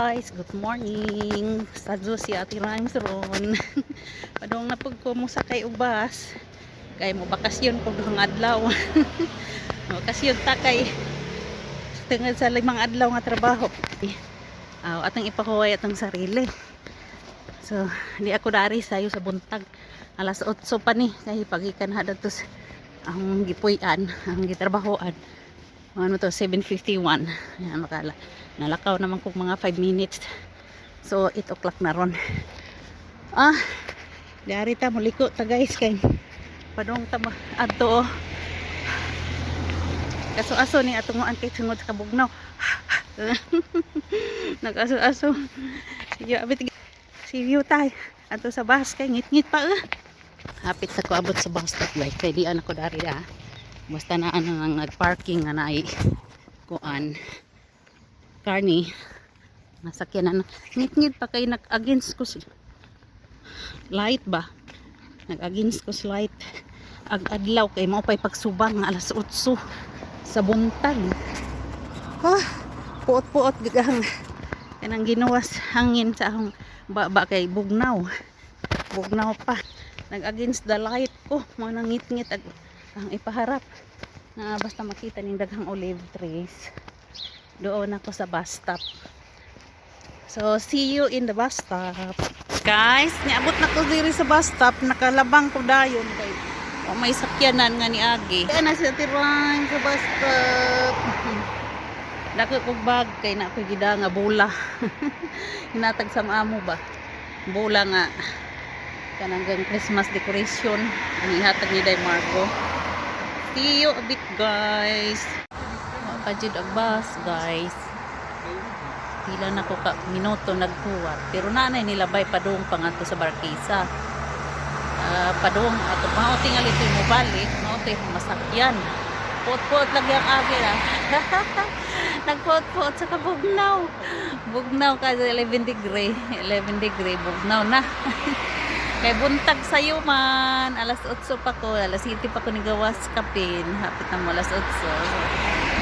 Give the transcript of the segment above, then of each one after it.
guys, good morning. Sadyo si Ate Rhymes ron. Padong na pag ko mo sakay ubas. Kay mo bakasyon ko duhang adlaw. Bakasyon ta kay tungod sa limang adlaw nga trabaho. Atang ipakuway atang sarili. So, di ako dari sayo sa buntag. Alas 8 pa ni kay pagikan hadatos ang gipuy-an, ang gitrabahoan. Ano to, 7:51. Yan, nalakaw naman kong mga 5 minutes. So 8 o'clock na ron. Dari ta muliko ta guys kay padong ta adto. Kaso-aso ni atungoan kay tungod sa kabugnaw. Nag-aso-aso. Sige, abit si tay ato sa bus kay ngit-ngit pa. Hapit sa ko abot sa bus stop like kay di ako dari da. Basta na ang nag-parking nga naay kuan karni nasakyan na ngit-ngit pa kay nag-against ko light ba nag-against ko light ag-adlaw kay mao pay pagsubang nga alas 8 sa buntag puot-puot gigang kanang ginuwas hangin sa akong baba kay bugnaw pa nag-against the light ko mo nang ngit-ngit ang ipaharap na basta makita ning daghang olive trees. Doon ako sa bus stop. So see you in the bus stop. Guys, niabot na ko diri sa bus stop, nakalabang ko dayon kay may sakyanan nga ni Agi. Kaya na siya tirang sa bus stop. Dako kog bag kay na ko gida nga bola. Hinatag sa amo ba? Bola nga kanang Christmas decoration. Ang ihatag ni Day Marco. See you a bit guys. Pajud ang bus guys. Pila na ko ka minuto naghuwat. Pero nanay nilabay padung pangadto sa Barkisa. Padung ato mao tingali ito mo balik, mao tay masakyan. Pot-pot lagi ang agi ra. Nagpot-pot sa kabugnaw. Bugnaw ka 11 degree bugnaw na. Kay buntag sayo man, alas 8 pa ko, alas 7 pa ko nigawas kapin, hapit na mo alas 8.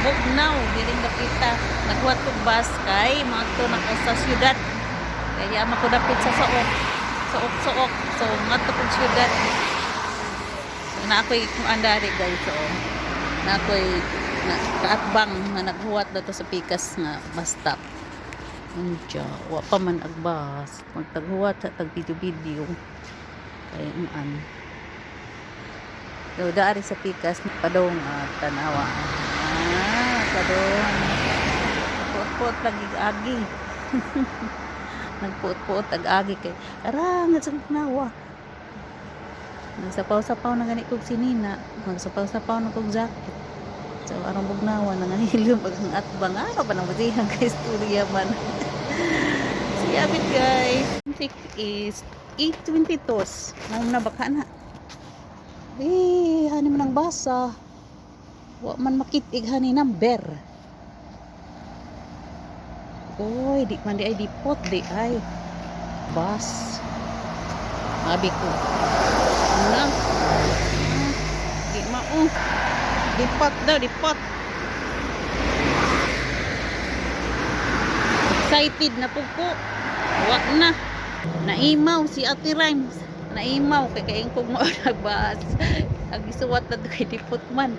Bugnaw, diring kapita. Naghuwat ko bus kay, mga to na sa syudad. Kaya ako dapit sa sook. So, mga to kong syudad. So, na ako'y andari guys, so, na ako'y kaatbang na naghuwat na to sa Pikas nga bus stop. Unja, wa pa man agbas magtaghuwat sa tag video kay daw daari sa Pikas padong tanawa padong puot-puot lagi agi nagpuot-puot ag-agi kay arang sa nawa nagsapaw-sapaw na gani kog sinina nagsapaw-sapaw na kog jacket. So, arang bugnawa na nga hilium ang atbang. Pa nang butihan kay istorya man. See you bit guys. It is 8:22. Ngayon na baka na. Hani man ang basa. Wa man makitig hani number. Oy, di man di ay dipot di ay. Bus. Abi ko. Na. Di mao. Dipot daw, dipot. Excited na po ko. Wak na. Naimaw si Ate Rhymes. Naimaw. Kaya kain kong mo nagbahas. Ang isuwat na kay dipot man.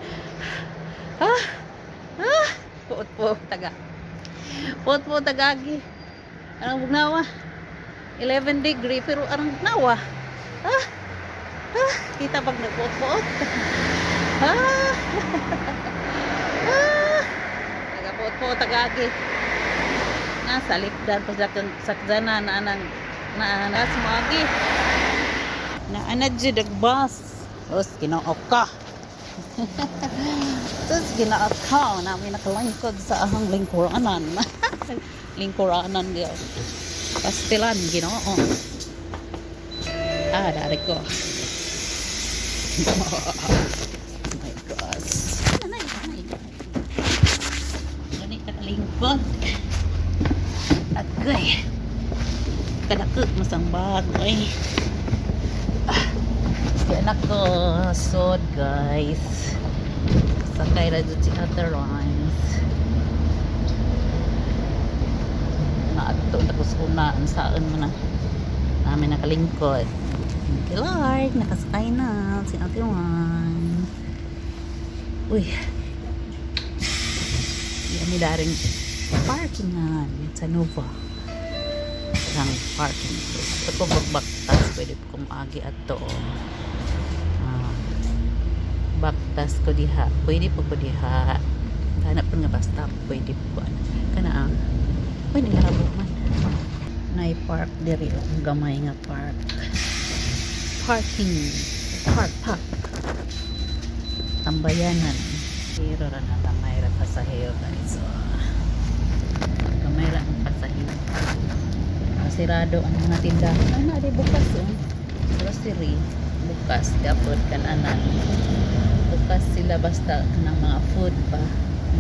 Puot-puot taga. Puot-puot tagagi. Anong bugnawa? 11 degree pero anong bugnawa? Kita pag nagpuot-puot. Tagapuot-puot tagagi. Nasa lipdan pa sakdana na anang naanas mo agi. Naanad jud bus. Os ginaok ka. Tos ginaok ka namin nakalangkod sa ahang lingkuranan. Lingkuranan diyo. Pastilan Ginoo. Dari ko. Lingkod agay kadakot masang bagay kaya nako sod guys sakay ra dito si Ate Rhymes na ato Tapos una, ang saan mo na namin nakalingkod. Thank you Lord, nakasakay na si Ate Juan. Uy, kami daring parkingan sa Nova. Ang parking place. Ito bagbaktas, pwede po kong agi at to. Baktas ko diha. Pwede po ko diha. Hanap po nga basta. Pwede po ko. Kana pwede nga rabo man. Nay-park diri. Ang gamay nga park. Parking. Park. Tambayanan. Pero na gamay ra pasahero guys. So, gamay ra ang pasahero. Sirado ang mga tindahan. Ay na, di bukas grocery. Bukas. Dapat kananan. Bukas sila basta ng mga food pa.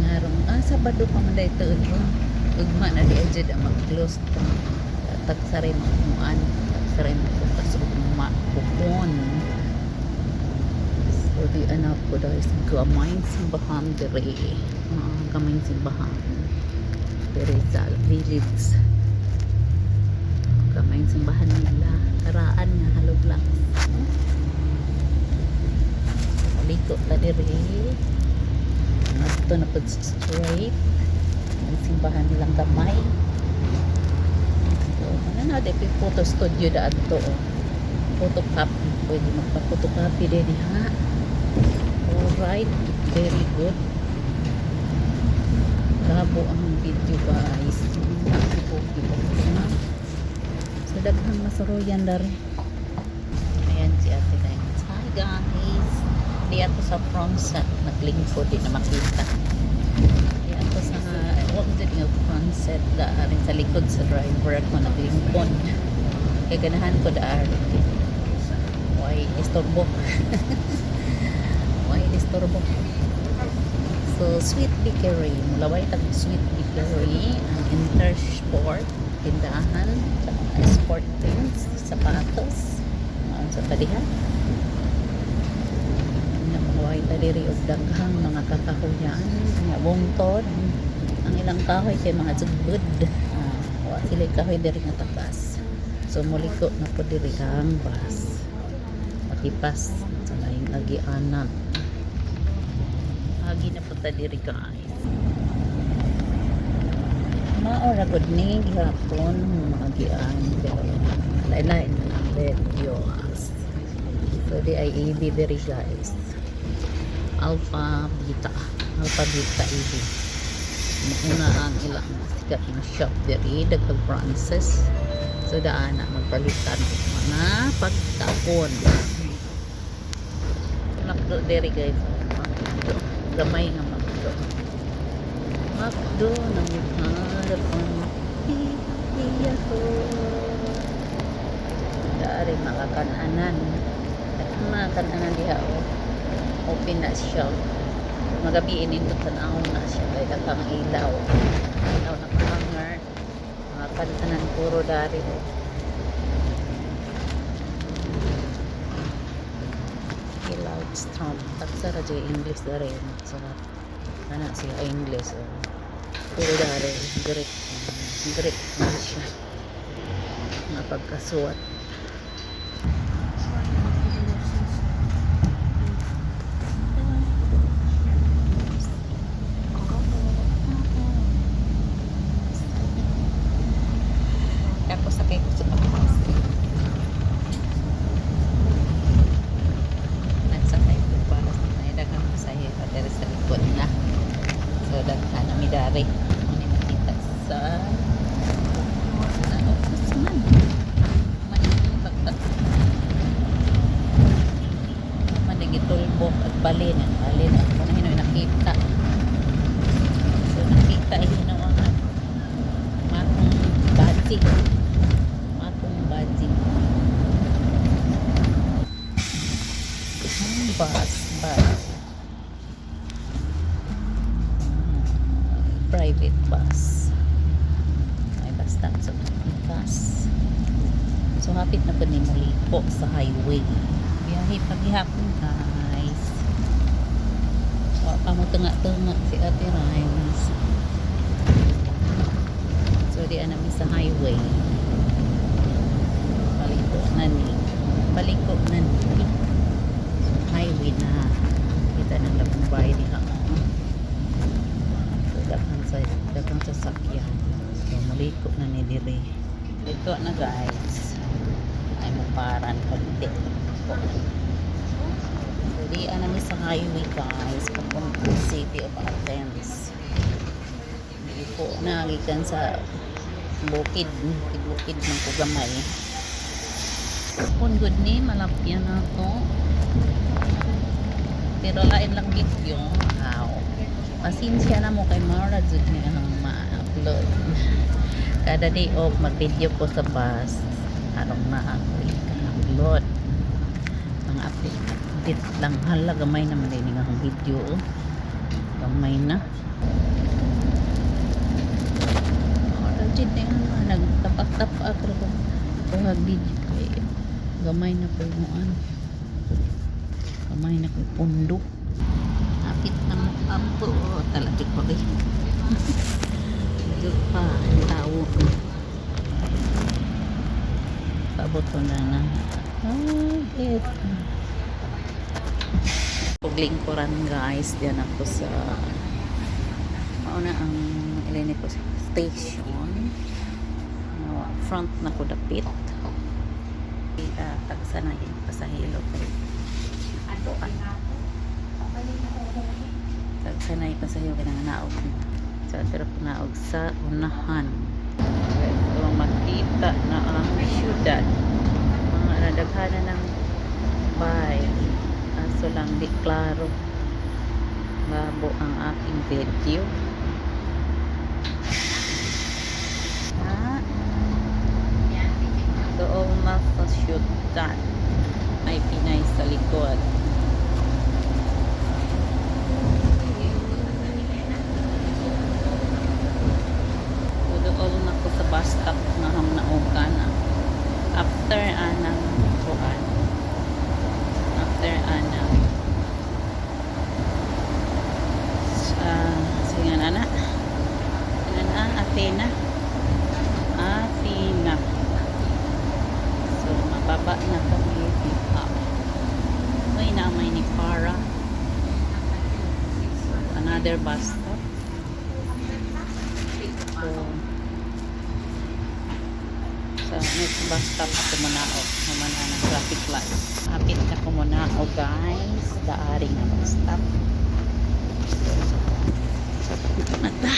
Ngarong, Sabado pa man dito. Ugma na di ajad ang mag-close. Tagsaray magmuan. Tagsaray magbukas. Ugma. Bukon. So, di anak ko dahil gamay simbahan diri. Gamay simbahan. Rizal Village. Gamay simbahan nila. Karaan nga halog lang. Liko ta diri. Ito na po straight. Ang simbahan nilang gamay. So, ano na, photo studio daan to. Photocopy. Pwede magpa-photocopy din ha. Alright. Very good. Labo ang video guys. So, daghang masaroyan dari. Ayan si Ate Dines. Hi guys. Di ako sa front set. Naglingkod din na makita. Di ako sa huwag din yung front set. Daarin sa likod sa driver ako naglingkod. Kaya ganahan ko daarin. Why istorbo? Why istorbo? So, Sweet Bakery. Mulaway tag Sweet Bakery. Ang Intersport. Tindahan. Sport things. Sapatos. Sa talihan. Mulaway tadiri o daghang mga kakahuyan. Mga bungtod. Ang ilang kahoy kay mga zugbud. Sila kahoy diri nga tabas. So, muliko na po diri ang bus. Patipas. Sa laing agianan. Agi na punta diri guys. Maora gud ni gihapon mga gian pero lain-lain na ang videos. So di ay EB diri guys. Alpha Beta EB. Mauna ang ilang sikat na shop diri dagdag branches. So daan na magpalitan og mga pagtapon. Makdo diri guys. Gamay nga Makdo na harapan iyaho dari makakananan diha open na siya magabi inindot tanaw na siya kaya dakang ilaw na hanger makakananan puro dari loud strong taksara dyan English dari so anak siya English puro dari Greek na siya nga pagkasuot tapos sakay ko sa kapatid nagsakay ko para sa dagang masaya dahil sa likod na so daghan na midari hindi makita sa office man manigitulbok at balin ako na hinoy nakita so nakita hinawa nga matong badzi bus private bus may basta sa bus so hapit na po ni Mulipo sa highway biyahe paghihapon guys so pa mo tunga si Ate Rhymes so di anami sa highway. Baliko na ni highway na kita ng labong bahay nila. So daghang sasakyan. So maliko na ni dire. Ito na guys. Ay maparan konti. So di namin sa highway guys papunta City of Athens. Di po nagikan sa bukid ng Kugamay. Kung good ni malapyan na to. Pero lain lang video. Pasensya na mo kay Mara jud ni ang ma-upload. Kada day off mag-video ko sa bus. Arong na ako i-upload. Mga update lang hala gamay naman din ang video. Gamay na. Ora jud ni nagtapak-tapak ako ko video kay gamay na po mo gamay na po pundo apit ng ampo talagang pa rin talagang pa ang tao paabot ko na paglingkuran guys diyan ako sa mauna ang Elenico station front na ko dapit tagsanay pasahilo tagsanay pasahilo kinanganaog sa pero naog sa unahan so makita na ang syudad mga nadaghanan ng bahay aso lang di klaro labo ang aking video doon na sa syudad may Pinay sa likod doon na ko sa bus stop na hamnaukan after anang buwan after anang singan anak Athena so mababa na kami may namay ni Para so another bus stop so sa next bus stop ako muna naman ng traffic light hapit na ko muna guys daari na bus stop so mata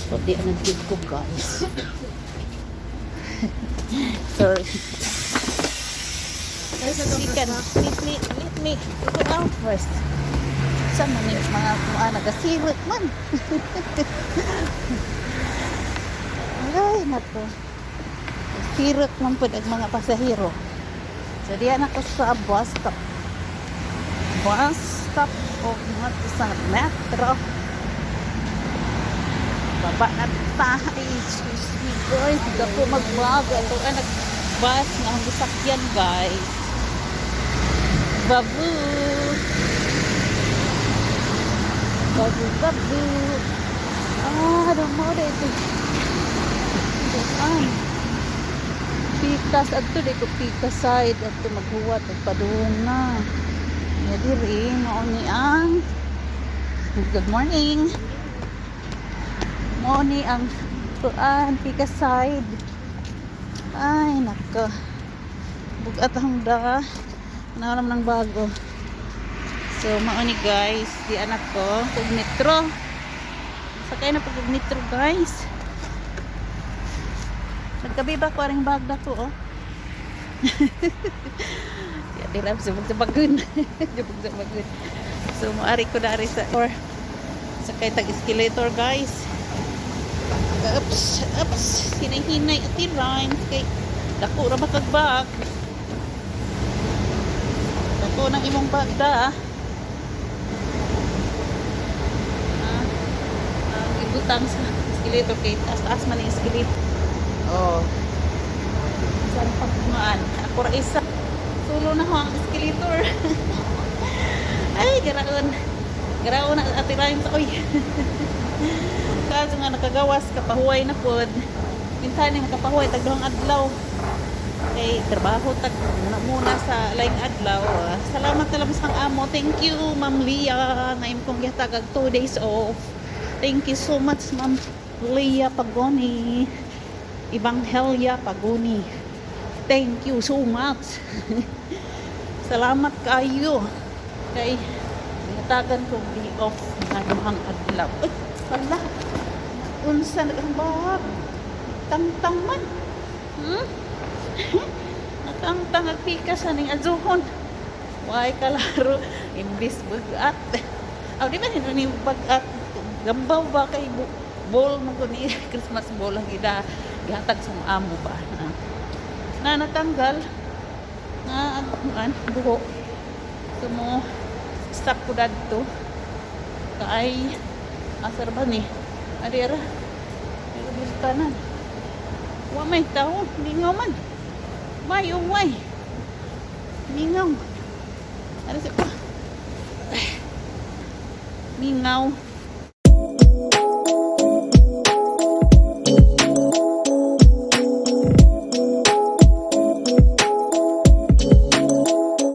pati ang nagtid ko guys sorry let me go out first sa mga nagasirot man ay nato sirot man po ang mga pasahero so diyan ako sa bus stop o mga sa metro baba na tayo excuse me guys hindi ako mag-vlog ito ay nag-bus na ang bisakyan guys babu don't know ito pikas ato di ko pikas side ato maghuwat padung na diri mauni ang good morning mauni ang pikas side ay nako bugat ang da naram ng bago so mauni guys di anak ko pag metro sakay na pag metro guys nagkabi ba ko aring bagda ko dirap sabag-sabagun so maari ko dari sa or sakay tag escalator guys ups hinay-hinay at rhymes kay dako ra ba kag bag dako nang imong bagda ibutang sa escalator kay taas man ang escalator saan pagkumaan ako ra isa solo na ho ang escalator ay garaon Grao na atirayon sa oy. Kaso nga nakagawas kapahuway na pod. Minsan ni makapahuway tag duhang adlaw. Kay trabaho tag muna sa laing adlaw. Salamat na labas ng amo. Thank you Ma'am Leah. Ngayon kong gihatag 2 days off. Thank you so much Ma'am Leah Pagoni. Evangelia Pagoni. Thank you so much. Salamat kayo. Kay tagan ko day off nga duhang adlaw. Ay, pala. Unsa nagambag? Tangtang man. Nakangtang agpika sa ning azuhon. Why kalaro imbis bagat. Aw di ba ni bagat gambaw ba kay ball mo ko ni Christmas ball ang gihatag sa amo ba. Na natanggal nga ang buho. Sumo stop ko dadto kay asar ba ni adira kanan wa may tao lingaw man may umay lingaw ano sa pa lingaw